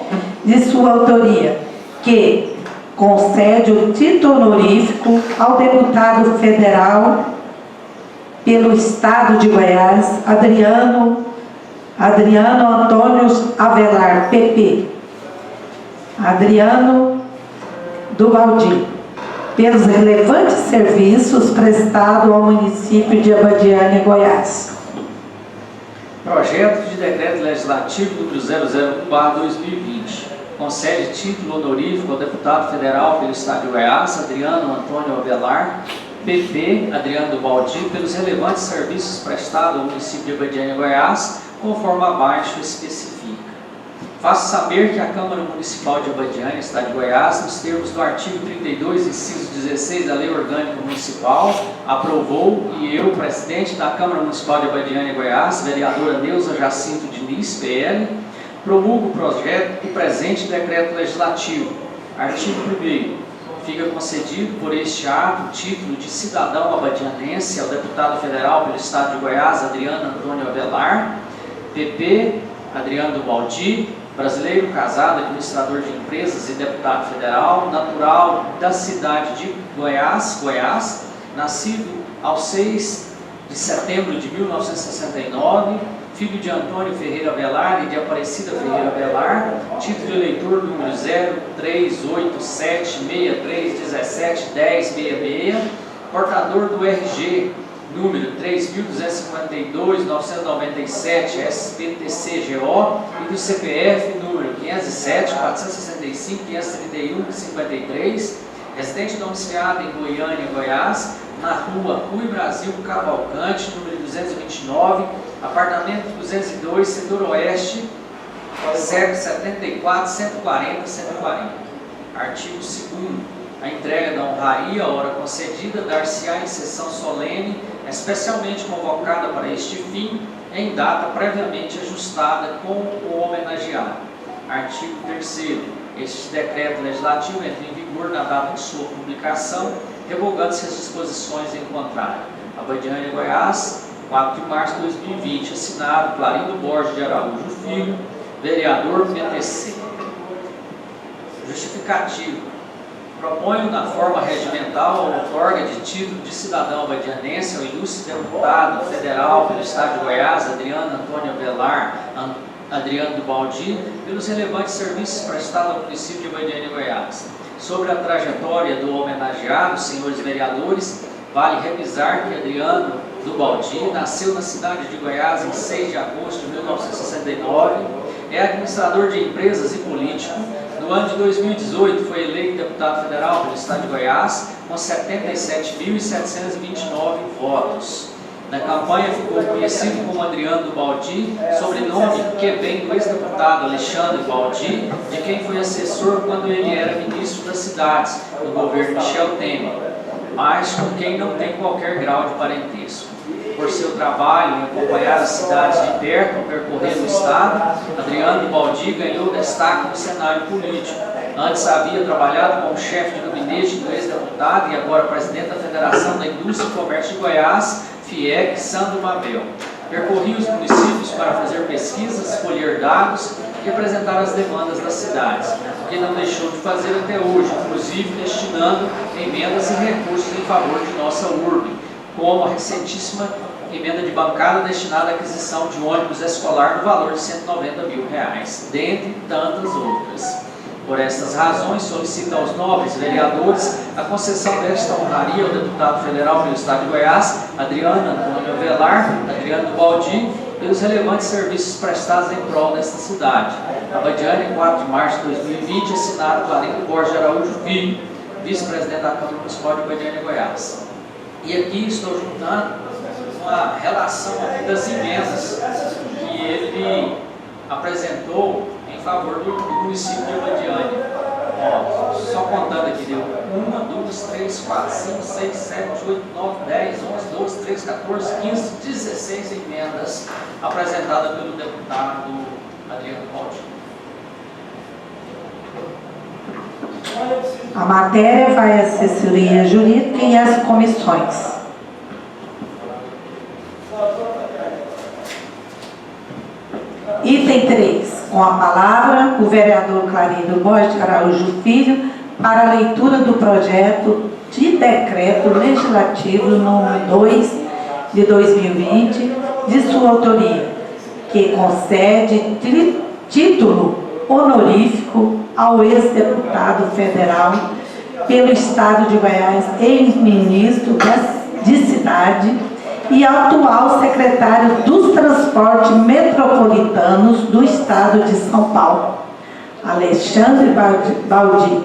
de sua autoria, que concede o título honorífico ao deputado federal pelo Estado de Goiás, Adriano Antônio Avelar, PP, Adriano do Baldi, pelos relevantes serviços prestados ao município de Abadiânia, Goiás. Projeto de Decreto Legislativo número 001/2020. Concede título honorífico ao deputado federal pelo Estado de Goiás, Adriano Antônio Avelar, PP, Adriano do Baldi, pelos relevantes serviços prestados ao município de Abadiânia, Goiás, conforme abaixo especifica. Faço saber que a Câmara Municipal de Abadiânia, Estado de Goiás, nos termos do artigo 32, inciso 16 da Lei Orgânica Municipal, aprovou e eu, presidente da Câmara Municipal de Abadiânia, Goiás, vereadora Neuza Jacinto Diniz, PL, promulgo o presente decreto legislativo. Artigo 1º. Fica concedido por este ato o título de cidadão abadianense ao deputado federal pelo Estado de Goiás, Adriano Antônio Avelar, PP, Adriano do Baldi, brasileiro, casado, administrador de empresas e deputado federal, natural da cidade de Goiás, nascido ao 6 de setembro de 1969, filho de Antônio Ferreira Avelar e de Aparecida Ferreira Avelar, título de eleitor número 038763171066, portador do RG número 3.252.997 SPTCGO e do CPF número 507.465.531.53, residente domiciliado em Goiânia, Goiás, na rua Rui Brasil Cavalcante, número 229, apartamento 202, setor oeste, 074, 140, 140. Artigo 2º. A entrega da honraria, hora concedida, dar-se-á em sessão solene, especialmente convocada para este fim, em data previamente ajustada com o homenageado. Artigo 3º. Este decreto legislativo entra em vigor na data de sua publicação, revogando-se as disposições em contrário. Abadiânia, Goiás, 4 de março de 2020. Assinado Clarindo Borges de Araújo Filho, vereador PTC. Justificativo. Proponho, na forma regimental, a outorga de título de cidadão abadianense ao ilustre deputado federal pelo Estado de Goiás, Adriano Antônio Avelar, Adriano do Baldi, pelos relevantes serviços prestados ao município de Abadiânia, Goiás. Sobre a trajetória do homenageado, senhores vereadores, vale revisar que Adriano do Baldi nasceu na cidade de Goiás em 6 de agosto de 1969, é administrador de empresas e político. No ano de 2018 foi eleito deputado federal pelo Estado de Goiás com 77.729 votos. Na campanha ficou conhecido como Adriano do Baldi, sobrenome que vem do ex-deputado Alexandre Baldi, de quem foi assessor quando ele era ministro das cidades, no governo Michel Temer, mas com quem não tem qualquer grau de parentesco. Por seu trabalho em acompanhar as cidades de perto, percorrendo o estado, Adriano do Baldi ganhou destaque no cenário político. Antes havia trabalhado como chefe de gabinete do ex-deputado e agora presidente da Federação da Indústria e Comércio de Goiás, FIEG, Sandro Mabel. Percorria os municípios para fazer pesquisas, colher dados e apresentar as demandas das cidades, o que não deixou de fazer até hoje, inclusive destinando emendas e recursos em favor de nossa urbe, como a recentíssima emenda de bancada destinada à aquisição de ônibus escolar no valor de R$190 mil, dentre tantas outras. Por estas razões, solicito aos nobres vereadores a concessão desta honraria ao deputado federal pelo Estado de Goiás, Adriano Antônio Avelar, Adriano do Baldi, pelos relevantes serviços prestados em prol desta cidade. Abadiânia, 4 de março de 2020, assinado Clarindo Borges de Araújo Filho, vice-presidente da Câmara Municipal de Abadiânia, Goiás. E aqui estou juntando uma relação das emendas que ele apresentou em favor do município de Abadiânia. Só contando aqui, deu 1, 2, 3, 4, 5, 6, 7, 8, 9, 10, 11, 12, 13, 14, 15, 16 emendas apresentadas pelo deputado Adriano Baldi. A matéria vai à assessoria jurídica e às comissões. Item 3. Com a palavra, o vereador Clarindo Borges de Araújo Filho, para a leitura do projeto de decreto legislativo número 2 de 2020, de sua autoria, que concede título honorífico ao ex-deputado federal pelo Estado de Goiás, ex-ministro de Cidade e atual secretário dos Transportes Metropolitanos do Estado de São Paulo, Alexandre Baldi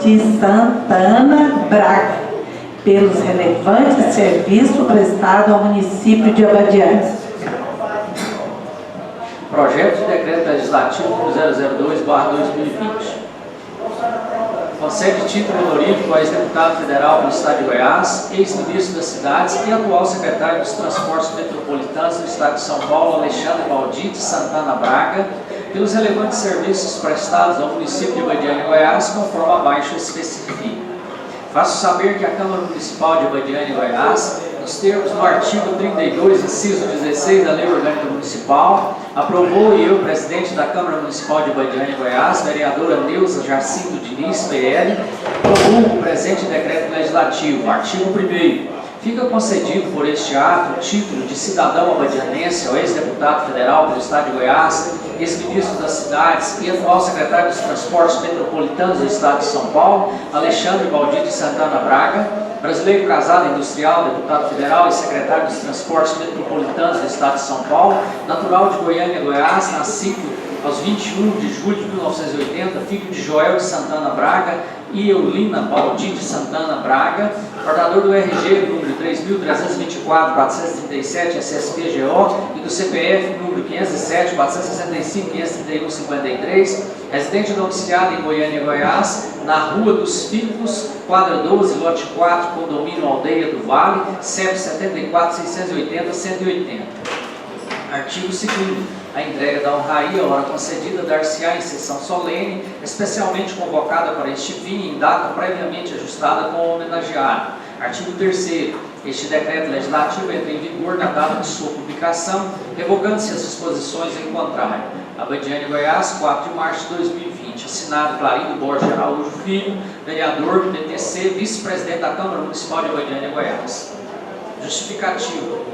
de Santana Braga, pelos relevantes serviços prestados ao município de Abadiânia. Projeto de decreto legislativo 002/2020. Concede título honorífico ao ex-deputado federal pelo Estado de Goiás, ex-ministro das Cidades e atual secretário dos Transportes Metropolitanos do Estado de São Paulo, Alexandre Baldi de Santana Braga, pelos relevantes serviços prestados ao município de Abadiânia, Goiás, conforme abaixo especifica. Faço saber que a Câmara Municipal de Abadiânia, Goiás, nos termos do artigo 32, inciso 16 da Lei Orgânica Municipal, aprovou e eu, presidente da Câmara Municipal de Abadiânia, Goiás, vereadora Neuza Jacinto Diniz, PL, promulgo o presente decreto legislativo. Artigo 1º. Fica concedido por este ato o título de cidadão abadianense ao ex-deputado federal pelo Estado de Goiás, ex-ministro das Cidades e atual secretário dos Transportes Metropolitanos do Estado de São Paulo, Alexandre Baldi de Santana Braga, brasileiro casado industrial, deputado federal e secretário dos Transportes Metropolitanos do Estado de São Paulo, natural de Goiânia, Goiás, nascido aos 21 de julho de 1980, filho de Joel de Santana Braga e Eulina Baldi de Santana Braga, portador do RG número 3.324.437 SSPGO e do CPF número 507.465.531.53, residente domiciliado em Goiânia, Goiás, na Rua dos Ficos, quadra 12, lote 4, condomínio Aldeia do Vale, CEP 74.680.180. Artigo 2º. A entrega da honraria, hora concedida, dar-se-á em sessão solene, especialmente convocada para este fim, em data previamente ajustada com o homenageado. Artigo 3º. Este decreto legislativo entra em vigor na data de sua publicação, revogando-se as disposições em contrário. Abadiânia, Goiás, 4 de março de 2020. Assinado Clarindo Borges de Araújo Filho, vereador do PTC, vice-presidente da Câmara Municipal de Abadiânia, Goiás. Justificativo.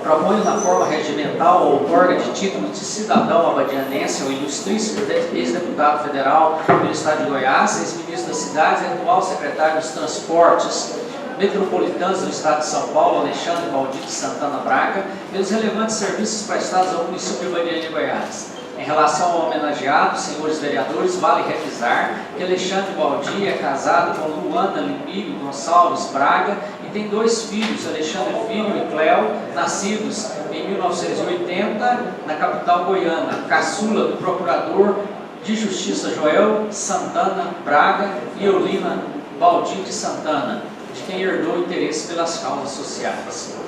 Proponho na forma regimental a outorga de título de cidadão abadianense ao ilustríssimo ex-deputado federal pelo Estado de Goiás, ex-ministro das Cidades e atual secretário dos Transportes Metropolitanos do Estado de São Paulo, Alexandre Baldi de Santana Braga, pelos relevantes serviços prestados ao município de Abadiânia, Goiás. Em relação ao homenageado, senhores vereadores, vale revisar que Alexandre Baldi é casado com Luana Limírio Gonçalves Braga e tem 2 filhos, Alexandre Filho e Cléo, nascidos em 1980 na capital goiana, caçula do procurador de Justiça Joel Santana Braga e Eulina Baldi de Santana, de quem herdou interesse pelas causas sociais.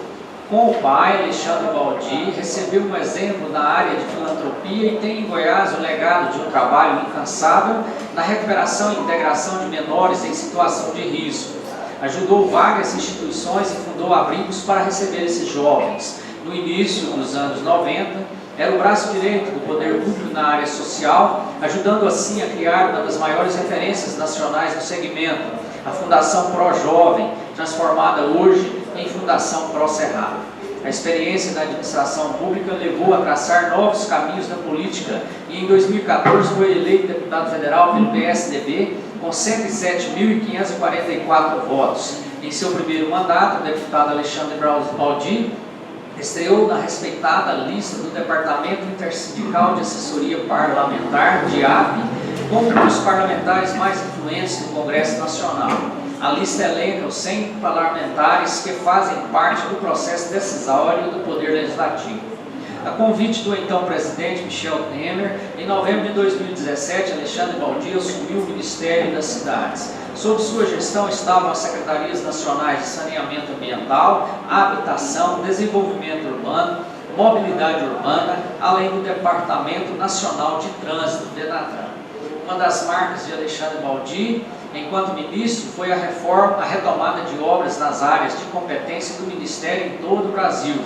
Com o pai, Alexandre Baldi, recebeu um exemplo na área de filantropia e tem em Goiás o legado de um trabalho incansável na recuperação e integração de menores em situação de risco. Ajudou várias instituições e fundou abrigos para receber esses jovens. No início dos anos 90, era o braço direito do poder público na área social, ajudando assim a criar uma das maiores referências nacionais no segmento, a Fundação Pro Jovem, transformada hoje em Fundação Pro Cerrado. A experiência da administração pública levou a traçar novos caminhos na política e em 2014 foi eleito deputado federal pelo PSDB com 107.544 votos. Em seu primeiro mandato, o deputado Alexandre Baldi estreou na respeitada lista do Departamento Intersindical de Assessoria Parlamentar, DIAP, como um dos parlamentares mais influentes do Congresso Nacional. A lista elenca os 100 parlamentares que fazem parte do processo decisório do Poder Legislativo. A convite do então presidente Michel Temer, em novembro de 2017, Alexandre Baldi assumiu o Ministério das Cidades. Sob sua gestão estavam as Secretarias Nacionais de Saneamento Ambiental, Habitação, Desenvolvimento Urbano, Mobilidade Urbana, além do Departamento Nacional de Trânsito, DENATRAN. Uma das marcas de Alexandre Baldi, enquanto ministro, foi a retomada de obras nas áreas de competência do Ministério em todo o Brasil.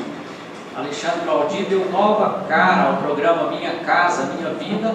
Alexandre Valdir deu nova cara ao programa Minha Casa Minha Vida,